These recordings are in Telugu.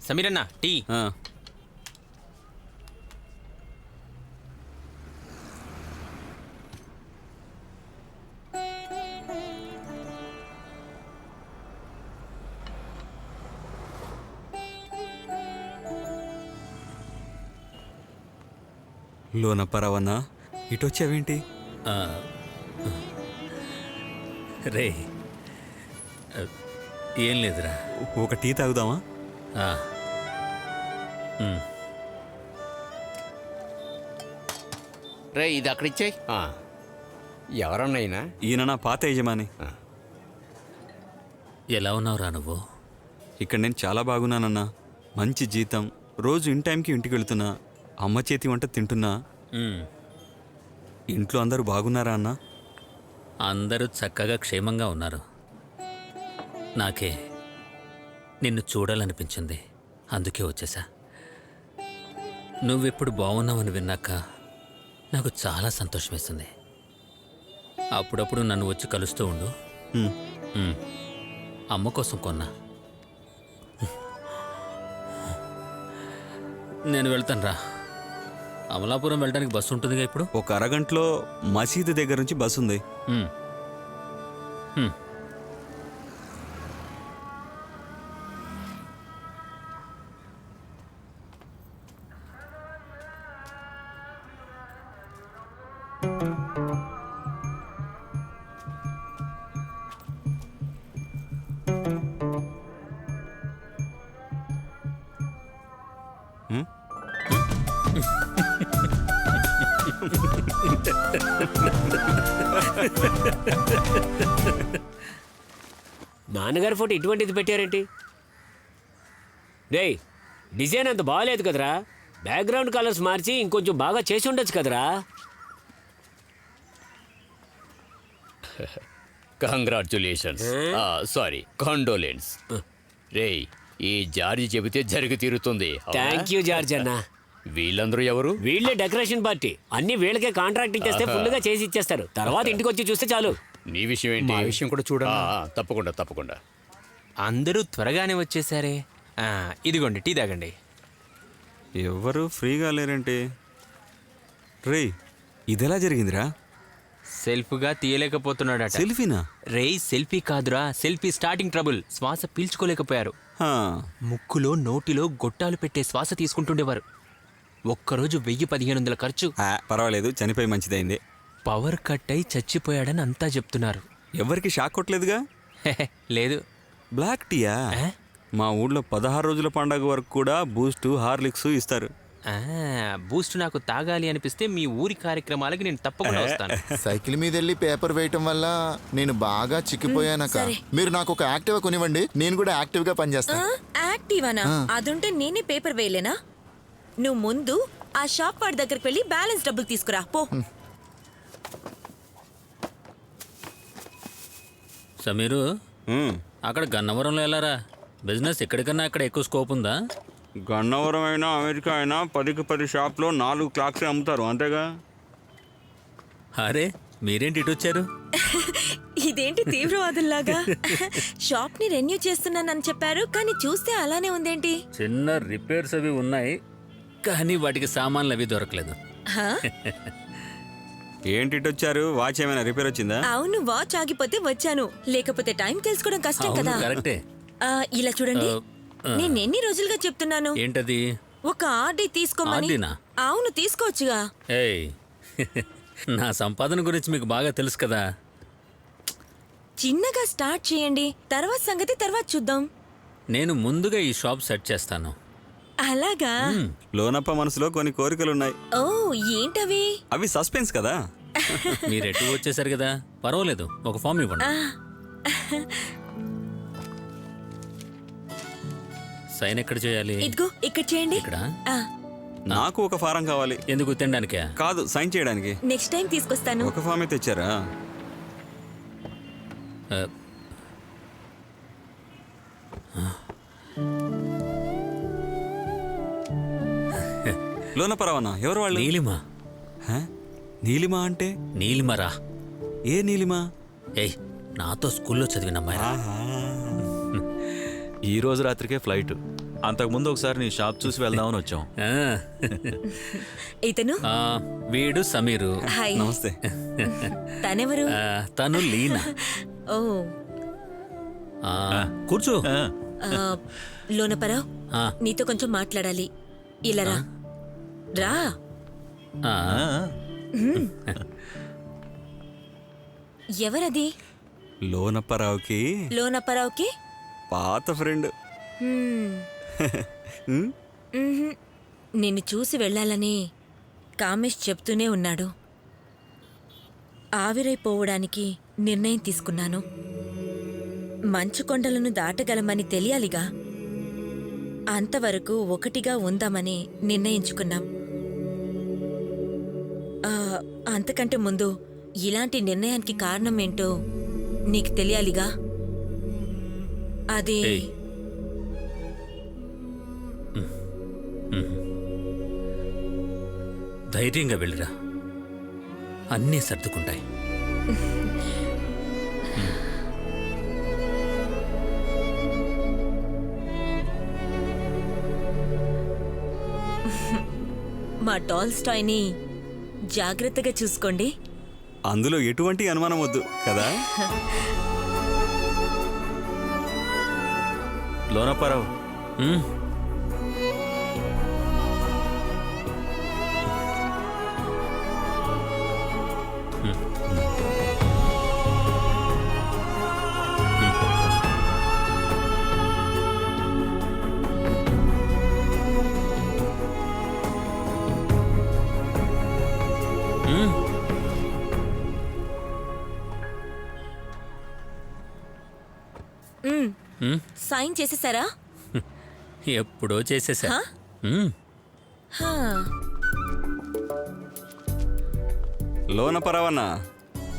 సమీరన్న టీ. లోనప్పరావన్నా ఇటొచ్చావేంటి? రే ఏం లేదురా, ఒక టీ తాగుదామా? రే ఇది అక్కడ ఇచ్చాయి. ఎవరన్నైనా ఈయన నా పాత యజమాని. ఎలా ఉన్నావురా నువ్వు? ఇక్కడ నేను చాలా బాగున్నానన్నా. మంచి జీతం, రోజు ఇన్ టైంకి ఇంటికి వెళుతున్నా, అమ్మ చేతి వంట తింటున్నా. ఇంట్లో అందరూ బాగున్నారా అన్నా? అందరూ చక్కగా క్షేమంగా ఉన్నారు. నాకే నిన్ను చూడాలనిపించింది, అందుకే వచ్చేసా. నువ్వెప్పుడు బాగున్నావని విన్నాక నాకు చాలా సంతోషం వేస్తుంది. అప్పుడప్పుడు నన్ను వచ్చి కలుస్తూ ఉండు. అమ్మ కోసం కొన్నా. నేను వెళ్తాను రా. అమలాపురం వెళ్ళడానికి బస్సు ఉంటుందిగా ఇప్పుడు. ఒక అరగంటలో మసీదు దగ్గర నుంచి బస్సు ఉంది. నాన్నగారి ఫోటో ఇటువంటిది పెట్టారేంటి? రేయ్, డిజైన్ అంత బాగాలేదు కదరా. బ్యాక్గ్రౌండ్ కలర్స్ మార్చి ఇంకొంచెం బాగా చేసి ఉండొచ్చు కదరా. Congratulations, sorry condolence. రేయ్, ఈ జార్జి చెబితే జరిగి తీరుతుంది. థ్యాంక్ యూ జార్జ్ అన్న. వీళ్ళందరూ ఎవరు? వీళ్ళే డెకరేషన్ పార్టీ. అన్ని వీళ్ళకే కాంట్రాక్ట్ ఇచ్చేస్తే ఫుల్గా చేసి ఇచ్చేస్తారు. తర్వాత ఇంటికి వచ్చి చూస్తే చాలు. నీ విషయం ఏంటి? మా విషయం కూడా చూడండి. తప్పకుండా తప్పకుండా. అందరూ త్వరగానే వచ్చేసారే. ఇదిగోండి టీ తాగండి. ఎవరు ఫ్రీగా లేరేంటి? రే, ఇదెలా జరిగిందిరా? సెల్ఫ్గా తీయలేకపోతున్నాడట. సెల్ఫీనా? రేయ్, సెల్ఫీ కాదురా, సెల్ఫీ స్టార్టింగ్ ట్రబుల్. శ్వాస పీల్చుకోలేకపోయారు. ముక్కులో నోటిలో గొట్టాలు పెట్టే శ్వాస తీసుకుంటుండేవారు. ఒక్కరోజు 1000-1500 ఖర్చు. పర్వాలేదు, చనిపోయి మంచిదైంది. పవర్ కట్ అయి చచ్చిపోయాడని అంతా చెప్తున్నారు. ఎవరికి షాక్ కొట్టలేదుగా? లేదు. బ్లాక్ టీయా? మా ఊళ్ళో 16 రోజుల పండగ వరకు కూడా బూస్ట్, హార్లిక్స్ ఇస్తారు. బూస్ట్ నాకు తాగాలి అనిపిస్తే మీ ఊరి కార్యక్రమాలకి నేను తప్పకుండా వస్తాను. సైకిల్ మీద వెళ్ళి పేపర్ వేయటం వల్ల నేను బాగా చిక్కిపోయానక్క. మీరు నాకు ఒక యాక్టివా కొనివ్వండి, నేను కూడా యాక్టివ్ గా పనిచేస్తాను. యాక్టివానా? అదుంటే నేనే పేపర్ వేయలేనా? నువ్వు ముందు ఆ షాప్ వాడి దగ్గరికి వెళ్ళి బ్యాలెన్స్ డబ్బులు తీసుకురా పో. సమీరు, అక్కడ గన్నవరంలో వెళ్ళారా? బిజినెస్ ఎక్కడికన్నా అక్కడ ఎక్కువ స్కోప్ ఉందా? గన్నవరం అయినా అమెరికా అయినా 10కి 10 షాప్లో 4 క్లాక్సే అమ్ముతారు, అంతేగా? అరే, మీరేంటి ఇటు వచ్చారు? ఇదేంటి తీవ్రవాదుల్లాగా? షాప్ ని రెన్యూ చేస్తున్నానని చెప్పారు, కానీ చూస్తే అలానే ఉందేంటి? చిన్న రిపేర్స్ అవి ఉన్నాయి, కానీ వాటికి సామాన్లు అవి దొరకలేదు. ఏంటి ఇటు వచ్చారు? వాచ్ ఏమైనా రిపేర్ వచ్చిందా? అవును, వాచ్ ఆగిపోతే వచ్చాను. లేకపోతే టైం తెలుసుకోవడం కష్టం కదా. కరెక్టే. ఇలా చూడండి, నేను ఎన్ని రోజులుగా చెప్తున్నాను. ఏంటది? ఒక ఆర్డీ తీసుకోమని. అవును, తీసుకోవచ్చుగా. ఏయ్, నా సంపాదన గురించి మీకు బాగా తెలుసు కదా. చిన్నగా స్టార్ట్ చేయండి, తర్వాత సంగతి తర్వాత చూద్దాం. నేను ముందుగా ఈ షాప్ సెట్ చేస్తాను. అలాగా? లోనప్ప మనసులో కొన్ని కోరికలున్నాయి. ఓ, ఏంటవి? అవి సస్పెన్స్ కదా. మీరు ఎటు వచ్చేసారు కదా, పర్వాలేదు, ఒక ఫామ్ ఇవ్వండి. సైన్ ఎక్కడ చేయాలి? ఇదిగో ఇక్కడ చేయండి. ఇక్కడ? నాకు ఒక ఫారం కావాలి. ఎందుకు, తినడానికే? కాదు, సైన్ చేయడానికి. నెక్స్ట్ టైం తీసుకొస్తాను. ఒక ఫామే తెచ్చారా? లోన పరవానా ఎవరు వాళ్ళు? నీలిమ. హ? నీలిమా అంటే నీలిమరా. ఏ నీలిమా? ఏయ్, నాతో స్కూల్లో చదివిన అమ్మాయి. ఈ రోజు రాత్రికే ఫ్లైట్. అంతకుముందు ఒకసారి నీ షాప్ చూసి వెళ్దామని వచ్చాం. ఇతను వీడు సమీరు. హాయ్. నమస్తే. తనెవరు? తను లీనా. ఓ కూర్చో. లోనపరావు, ఆ. నీతో కొంచెం మాట్లాడాలి. ఇలా రా. రా. ఆ, ఎవరది? లోనప్పరావుకి లోనపరావుకి పాత ఫ్రెండ్. నిన్ను చూసి వెళ్ళాలని కామేష్ చెప్తూనే ఉన్నాడు. ఆవిరైపోవడానికి నిర్ణయం తీసుకున్నాను. మంచు కొండలను దాటగలమని తెలియాలిగా. అంతవరకు ఒకటిగా ఉందామని నిర్ణయించుకున్నాం. అంతకంటే ముందు ఇలాంటి నిర్ణయానికి కారణం ఏంటో నీకు తెలియాలిగా. అది ఏయ్. ధైర్యంగా వెళ్ళిరా, అన్నీ సర్దుకుంటాయి. మా టాల్స్టాయ్ని జాగ్రత్తగా చూసుకోండి. అందులో ఎటువంటి అనుమానం వద్దు కదా. లోనప్పారావు, ఉమ్, సైన్ చేసేసారా? ఎప్పుడో చేసేసా. హా? హా. లోనపరవన్న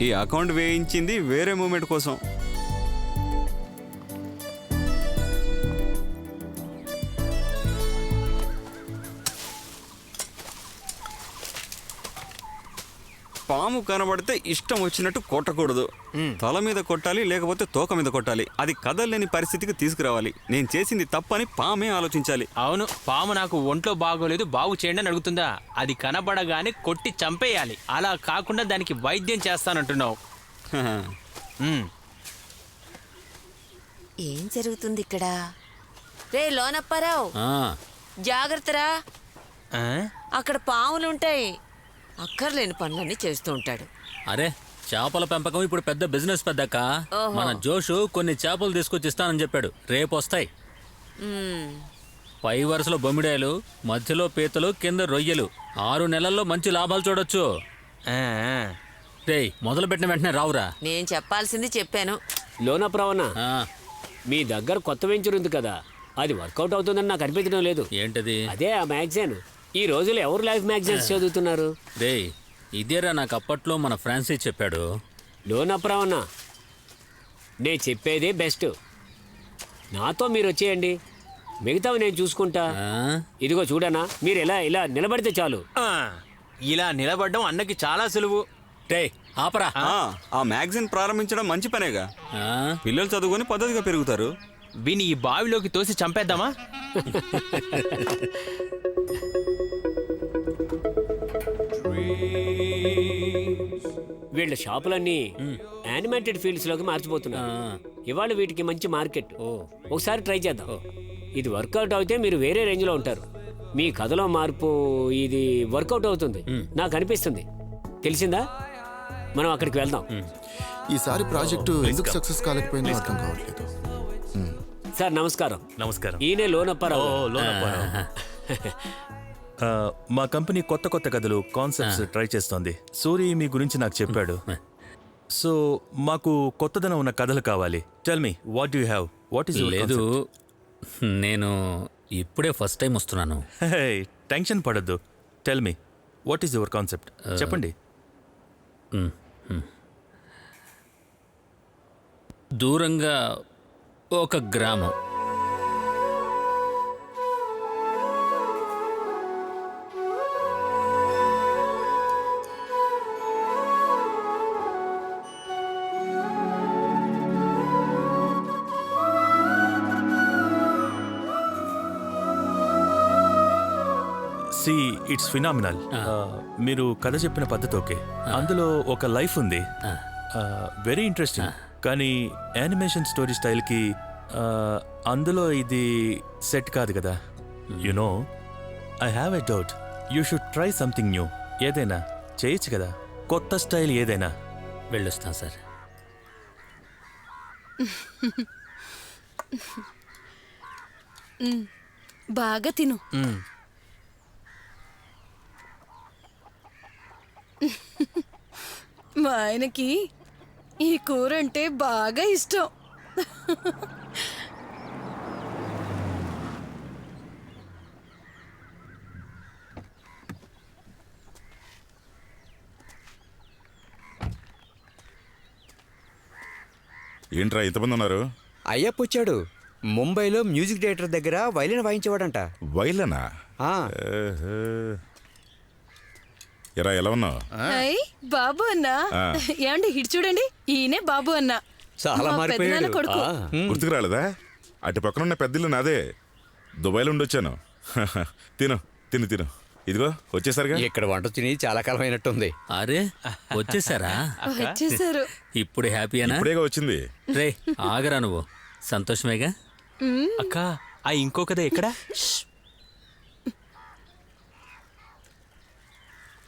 ఈ అకౌంట్ వేయించింది వేరే మూమెంట్ కోసం. పాము కనబడితే ఇష్టం వచ్చినట్టు కొట్టకూడదు. తల మీద కొట్టాలి, లేకపోతే తోక మీద కొట్టాలి. అది కదలలేని పరిస్థితికి తీసుకురావాలి. నేను చేసింది తప్పని పామే ఆలోచించాలి. అవును, పాము నాకు ఒంట్లో బాగోలేదు, బాగు చేయండి అని అడుగుతుందా? అది కనబడగానే కొట్టి చంపేయాలి. అలా కాకుండా దానికి వైద్యం చేస్తానంటున్నావు. ఏం జరుగుతుంది ఇక్కడ? రే లోనప్పారావు, జాగ్రత్తరా, అక్కడ పాములుంటాయి. అక్కర్లేని పనులన్నీ చేస్తూ ఉంటాడు. అరే, చేపల పెంపకం ఇప్పుడు పెద్ద బిజినెస్ పెద్దక్క. మన జోషు కొన్ని చేపలు తీసుకొచ్చి ఇస్తానని చెప్పాడు. రేపు వస్తాయి. పై వరుసలో బొమ్మిడాయలు, మధ్యలో పీతలు, కింద రొయ్యలు. 6 నెలల్లో మంచి లాభాలు చూడొచ్చు. రేయ్, మొదలు పెట్టిన వెంటనే రావురా. నేను చెప్పాల్సింది చెప్పాను. లోనప్రావణ, ఆ, మీ దగ్గర కొత్త వెంచర్ ఉంది కదా, అది వర్కౌట్ అవుతుందని నాకు అనిపించడం లేదు. ఏంటది? అదే ఆ మ్యాగజైన్. ఈ రోజులు ఎవరు లైఫ్ మ్యాగజైన్స్ చదువుతున్నారు? రేయ్, ఇదేరా నాకు అప్పట్లో మన ఫ్రాన్సిస్ చెప్పాడు. లోనప్రావణ, నేను చెప్పేదే బెస్ట్. నాతో మీరు వచ్చేయండి, మిగతావి నేను చూసుకుంటా. ఇదిగో చూడనా, మీరు ఇలా నిలబడితే చాలు. ఇలా నిలబడడం అన్నకి చాలా సులువు. రేయ్, ఆపరా. ఆ మ్యాగజైన్ ప్రారంభించడం మంచి పనేగా. పిల్లలు చదువుకొని పద్ధతిగా పెరుగుతారు. విని ఈ బావిలోకి తోసి చంపేద్దామా? వీళ్ళ షాపులన్నీ యానిమేటెడ్ ఫీల్డ్స్ లోకి మార్చిపోతున్నారు. ఇవాళ వీటికి మంచి మార్కెట్. ఒకసారి ట్రై చేద్దాం. ఇది వర్కౌట్ అయితే మీరు వేరే రేంజ్ లో ఉంటారు. మీ కథలో మార్పు ఇది వర్కౌట్ అవుతుంది నాకు అనిపిస్తుంది. తెలిసిందా? మనం అక్కడికి వెళ్దాం. ఈసారి ప్రాజెక్టు ఎందుకు సక్సెస్ కాలేకపోయిందో అర్థం కావట్లేదు. సార్ నమస్కారం. నమస్కారం. ఈయనే లోనప్పారావు. మా కంపెనీ కొత్త కథలు, కాన్సెప్ట్స్ ట్రై చేస్తోంది. సూరి మీ గురించి నాకు చెప్పాడు. సో మాకు కొత్తదనం ఉన్న కథలు కావాలి. Tell me, what you have? What is లేదు, నేను ఇప్పుడే ఫస్ట్ టైం వస్తున్నాను. టెన్షన్ పడద్దు. Tell me, what is your concept? చెప్పండి. దూరంగా ఒక గ్రామం. See it's phenomenal. మీరు కథ చెప్పిన పద్ధతి ఓకే, అందులో ఒక లైఫ్ ఉంది, వెరీ ఇంట్రెస్టింగ్. కానీ యానిమేషన్ స్టోరీ స్టైల్కి అందులో ఇది సెట్ కాదు కదా. You know, I have a doubt. You should try something new. ఏదైనా చేయొచ్చు కదా, కొత్త స్టైల్ ఏదైనా. వెళ్ళొస్తాం సార్. బాగా తిను. మా ఆయనకి ఈ కూర అంటే బాగా ఇష్టం. ఏంట్రా ఇంతమంది ఉన్నారు? అయ్యప్ప వచ్చాడు. ముంబైలో మ్యూజిక్ డైరెక్టర్ దగ్గర వైలిన్ వాయించేవాడంట. వైలనా? ఎరా ఎలా ఉన్నావు? బాబు అన్నా. ఏమండి ఇటు చూడండి, ఈయనే బాబు అన్నా. చాలా మారిపోయాడు. కొడుకు. గుర్తుకు రాలేదా? అటు పక్కన ఉన్న పెద్దిల్లు నాదే. దుబాయ్లో ఉండొచ్చాను. తిను తిను తిను. ఇదిగో వచ్చేసరిగా. ఇక్కడ వంట తిని చాలా కాలం అయినట్టుంది. అరే వచ్చేసారా? వచ్చేసారు. ఇప్పుడు హ్యాపీయేనా? ఇప్పుడేగా వచ్చింది. రే ఆగరా నువ్వు. సంతోషమేగా? అక్క, ఆ ఇంకో కథ ఎక్కడా?